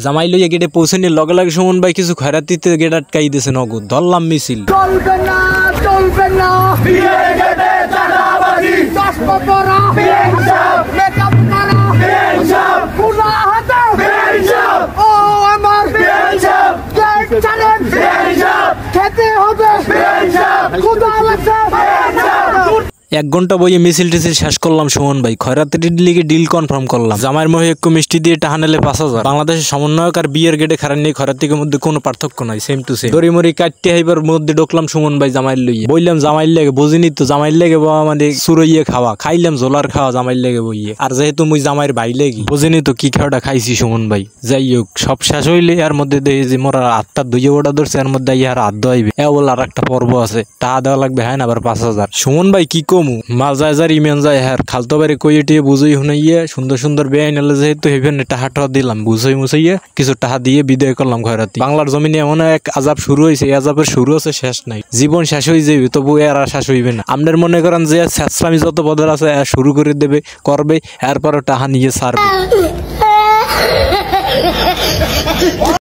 জামাই লইয়া গেটে পৌঁছানোর লগে লগে সুমন ভাই কিছু খয়রাতিতে গেট আটকাই দিয়েছে নগদ। ধরলাম মিছিল। চলবে না চলবে না বিয়ের গেটে চাঁদাবাজি চশমা পরা বেইনসাফ মেকআপ করা বেইনসাফ পুরা হাতে বেইনসাফ ও আমার বেইনসাফ গেট চালেন বেইনসাফ খেতে হবে বেইনসাফ খোদা লাগছে বেইনসাফ। 1 ঘন্টা বইয়ে মিছিল টিছিল শেষ করলাম সুমন ভাই। খয়রাতির লিগে ডিল কনফার্ম করলাম। জামাইয়ের মহে একটু মিষ্টি দিয়ে টাহানেলে 5000। বাংলাদেশের সমন্বয়ক আর বিয়ের গেটে খারাপ নেই, খয়রাতির মধ্যে কোনো পার্থক্য নাই, সেম টু সেম। দড়িমড়ি কাটতে হাইবার মধ্যে ঢুকলাম সুমন ভাই জামাইয়ের লইয়ে। বললাম জামাইয়ের লেগে বুঝিনি তো, জামাইয়ের লেগে বাবা মানে সুরইয়ে খাওয়া খাইলাম, জোলার খাওয়া জামাইয়ের লেগে বইয়ে। আর যেহেতু মুই জামাইয়ের ভাই লেগে বুঝিনি তো কি খাওয়াটা খাইছি সুমন ভাই। যাই হোক সব শেষ হইলে এর মধ্যে দেখি যে মোর আটটা দুইয়ে ওটা ধরছে, এর মধ্যে আর হাত ধোয়াইবে এ বল আর একটা পর্ব আছে, টাকা দেওয়া লাগবে হ্যাঁ আবার 5000। সুমন ভাই কি কমু মাল যায় ইমেন যায় হ্যাঁ খালতো বাড়ি কইয়ে টিয়ে বুঝই শুনাইয়ে সুন্দর সুন্দর বেআই নালে যেহেতু হেভেন টাহা টাহা দিলাম, বুঝই মুছাইয়ে কিছু টাহা দিয়ে বিদায় করলাম খয়রাতি। বাংলার জমিনে এমন এক আজাব শুরু হয়েছে, এই আজাবের শুরু আছে শেষ নাই। জীবন শেষ হয়ে যাবে তবু এর আর শেষ হইবে না। আপনার মনে করেন যে শেষরামি যত পদের আছে শুরু করে দেবে করবে, এরপরে টাহা নিয়ে ছাড়বে।